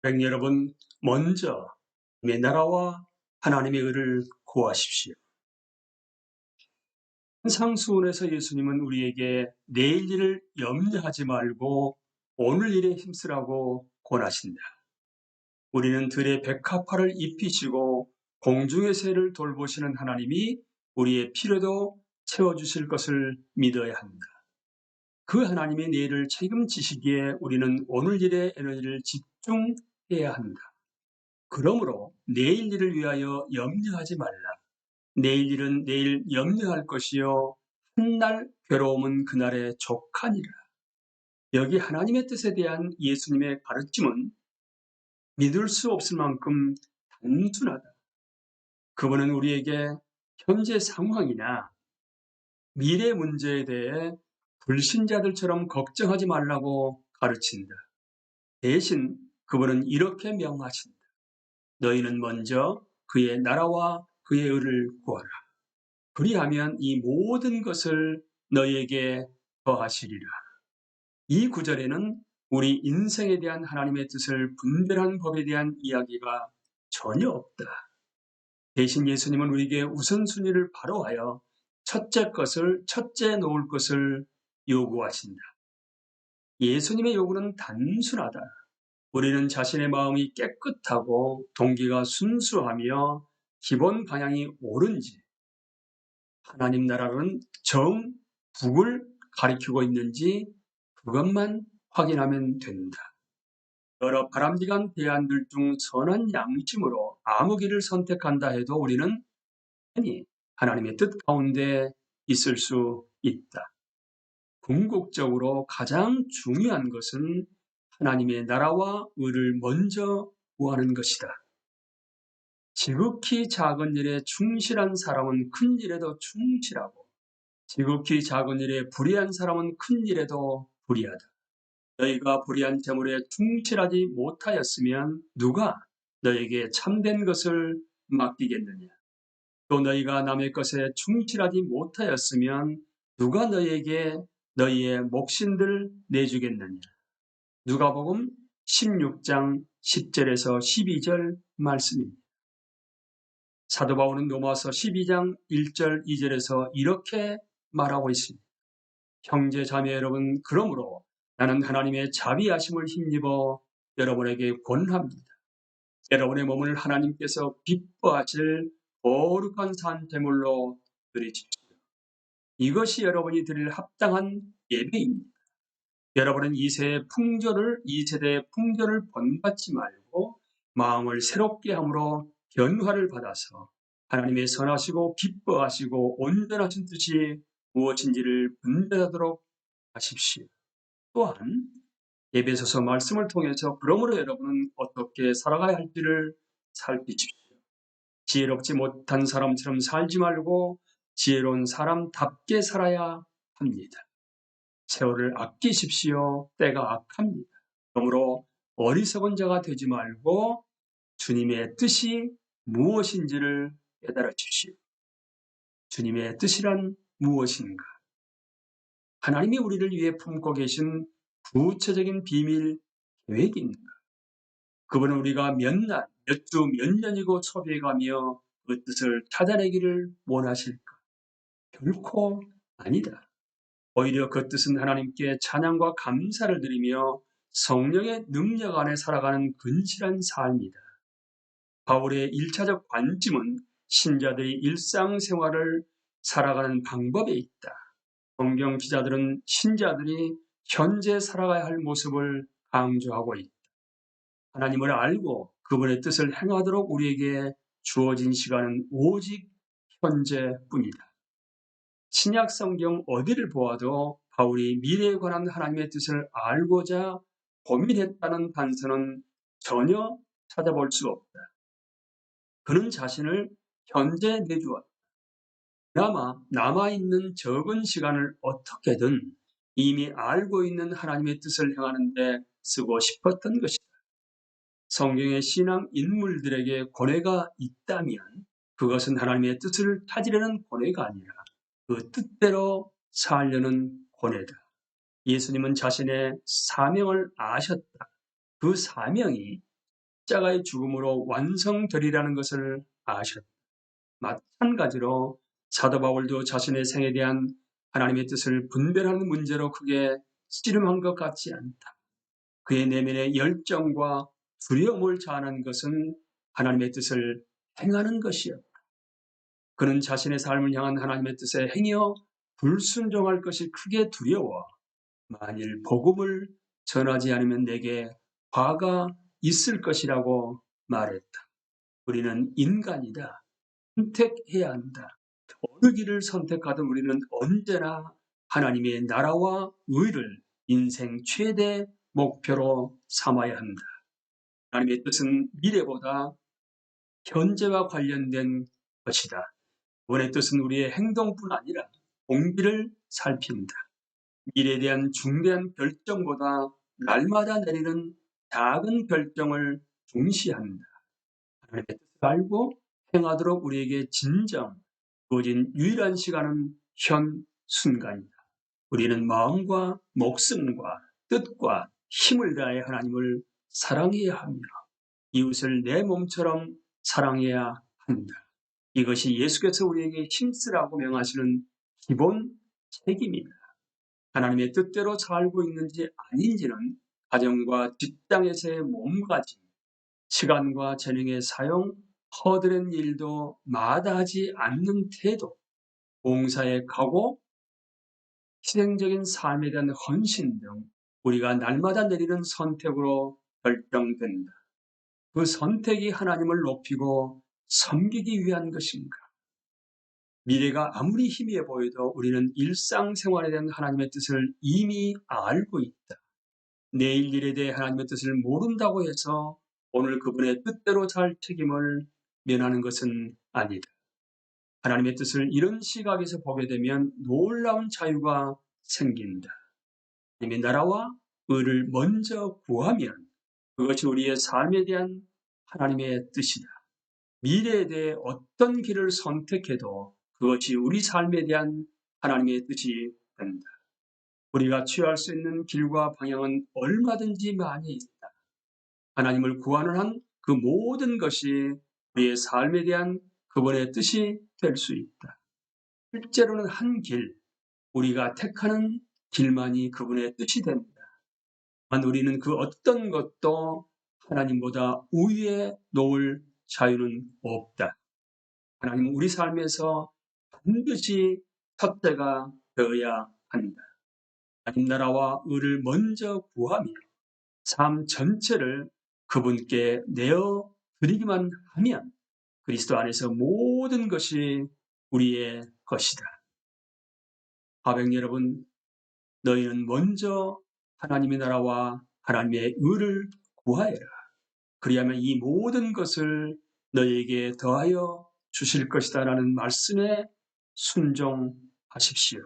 여러분, 먼저 내 나라와 하나님의 의를 구하십시오. 산상수훈에서 예수님은 우리에게 내일 일을 염려하지 말고 오늘 일에 힘쓰라고 권하신다. 우리는 들의 백합화를 입히시고 공중의 새를 돌보시는 하나님이 우리의 필요도 채워주실 것을 믿어야 한다. 그 하나님의 내일을 책임지시기에 우리는 오늘 일에 에너지를 집중해야 한다. 그러므로 내일 일을 위하여 염려하지 말라. 내일 일은 내일 염려할 것이요 훗날 괴로움은 그날에 족하니라. 여기 하나님의 뜻에 대한 예수님의 가르침은 믿을 수 없을 만큼 단순하다. 그분은 우리에게 현재 상황이나 미래 문제에 대해 불신자들처럼 걱정하지 말라고 가르친다. 대신 그분은 이렇게 명하신다. 너희는 먼저 그의 나라와 그의 의를 구하라. 그리하면 이 모든 것을 너희에게 더하시리라. 이 구절에는 우리 인생에 대한 하나님의 뜻을 분별한 법에 대한 이야기가 전혀 없다. 대신 예수님은 우리에게 우선순위를 바로하여 첫째 놓을 것을 요구하신다. 예수님의 요구는 단순하다. 우리는 자신의 마음이 깨끗하고 동기가 순수하며 기본 방향이 옳은지, 하나님 나라는 정북을 가리키고 있는지 그것만 확인하면 된다. 여러 바람직한 대안들 중 선한 양심으로 아무 길을 선택한다 해도 우리는 흔히 하나님의 뜻 가운데 있을 수 있다. 궁극적으로 가장 중요한 것은 하나님의 나라와 의를 먼저 구하는 것이다. 지극히 작은 일에 충실한 사람은 큰 일에도 충실하고 지극히 작은 일에 불의한 사람은 큰 일에도 불의하다. 너희가 불의한 재물에 충실하지 못하였으면 누가 너에게 참된 것을 맡기겠느냐? 또 너희가 남의 것에 충실하지 못하였으면 누가 너희에게 너희의 몫인들 내주겠느냐? 누가복음 16장 10절에서 12절 말씀입니다. 사도 바울은 로마서 12장 1절 2절에서 이렇게 말하고 있습니다. 형제 자매 여러분, 그러므로 나는 하나님의 자비하심을 힘입어 여러분에게 권합니다. 여러분의 몸을 하나님께서 기뻐하실 거룩한 산 제물로 드리십시오. 이것이 여러분이 드릴 합당한 예배입니다. 여러분은 이 세대의 풍조를 본받지 말고 마음을 새롭게 함으로 변화를 받아서 하나님의 선하시고 기뻐하시고 온전하신 뜻이 무엇인지를 분별하도록 하십시오. 또한 에베소서 말씀을 통해서 그러므로 여러분은 어떻게 살아가야 할지를 살피십시오. 지혜롭지 못한 사람처럼 살지 말고 지혜로운 사람답게 살아야 합니다. 세월을 아끼십시오. 때가 악합니다. 그러므로 어리석은 자가 되지 말고 주님의 뜻이 무엇인지를 깨달아 주십시오. 주님의 뜻이란 무엇인가? 하나님이 우리를 위해 품고 계신 구체적인 비밀 계획인가? 그분은 우리가 몇 날, 몇 주, 몇 년이고 초대해가며 그 뜻을 찾아내기를 원하실까? 결코 아니다. 오히려 그 뜻은 하나님께 찬양과 감사를 드리며 성령의 능력 안에 살아가는 근실한 삶이다. 바울의 1차적 관점은 신자들이 일상생활을 살아가는 방법에 있다. 성경 기자들은 신자들이 현재 살아가야 할 모습을 강조하고 있다. 하나님을 알고 그분의 뜻을 행하도록 우리에게 주어진 시간은 오직 현재뿐이다. 신약 성경 어디를 보아도 바울이 미래에 관한 하나님의 뜻을 알고자 고민했다는 단서는 전혀 찾아볼 수 없다. 그는 자신을 현재 내주었다. 그나마 남아있는 적은 시간을 어떻게든 이미 알고 있는 하나님의 뜻을 행하는 데 쓰고 싶었던 것이다. 성경의 신앙 인물들에게 고뇌가 있다면 그것은 하나님의 뜻을 찾으려는 고뇌가 아니라 그 뜻대로 살려는 고뇌다. 예수님은 자신의 사명을 아셨다. 그 사명이 십자가의 죽음으로 완성되리라는 것을 아셨다. 마찬가지로 사도 바울도 자신의 생에 대한 하나님의 뜻을 분별하는 문제로 크게 씨름한 것 같지 않다. 그의 내면의 열정과 두려움을 자아낸 것은 하나님의 뜻을 행하는 것이었다. 그는 자신의 삶을 향한 하나님의 뜻에 행여 불순종할 것이 크게 두려워 만일 복음을 전하지 않으면 내게 화가 있을 것이라고 말했다. 우리는 인간이다. 선택해야 한다. 어느 길을 선택하든 우리는 언제나 하나님의 나라와 의를 인생 최대 목표로 삼아야 한다. 하나님의 뜻은 미래보다 현재와 관련된 것이다. 그분의 뜻은 우리의 행동뿐 아니라 공기를 살핀다. 미래에 대한 중대한 결정보다 날마다 내리는 작은 결정을 중시한다. 하나님의 뜻을 알고 행하도록 우리에게 진정 주어진 유일한 시간은 현 순간이다. 우리는 마음과 목숨과 뜻과 힘을 다해 하나님을 사랑해야 하며 이웃을 내 몸처럼 사랑해야 한다. 이것이 예수께서 우리에게 힘쓰라고 명하시는 기본 책임입니다. 하나님의 뜻대로 살고 있는지 아닌지는 가정과 직장에서의 몸가짐, 시간과 재능의 사용, 허드렛 일도 마다하지 않는 태도, 봉사의 각오, 희생적인 삶에 대한 헌신 등 우리가 날마다 내리는 선택으로 결정된다. 그 선택이 하나님을 높이고 섬기기 위한 것인가? 미래가 아무리 희미해 보여도 우리는 일상생활에 대한 하나님의 뜻을 이미 알고 있다. 내일 일에 대해 하나님의 뜻을 모른다고 해서 오늘 그분의 뜻대로 살 책임을 면하는 것은 아니다. 하나님의 뜻을 이런 시각에서 보게 되면 놀라운 자유가 생긴다. 하나님의 나라와 의를 먼저 구하면 그것이 우리의 삶에 대한 하나님의 뜻이다. 미래에 대해 어떤 길을 선택해도 그것이 우리 삶에 대한 하나님의 뜻이 된다. 우리가 취할 수 있는 길과 방향은 얼마든지 많이 있다. 하나님을 구하는 한 그 모든 것이 우리의 삶에 대한 그분의 뜻이 될 수 있다. 실제로는 한 길, 우리가 택하는 길만이 그분의 뜻이 됩니다. 만 우리는 그 어떤 것도 하나님보다 우위에 놓을 자유는 없다. 하나님은 우리 삶에서 반드시 첫째가 되어야 한다. 하나님 나라와 의를 먼저 구하며 삶 전체를 그분께 내어 드리기만 하면 그리스도 안에서 모든 것이 우리의 것이다. 가백 여러분, 너희는 먼저 하나님의 나라와 하나님의 의를 구하여라. 그리하면 이 모든 것을 너희에게 더하여 주실 것이다 라는 말씀에 순종하십시오.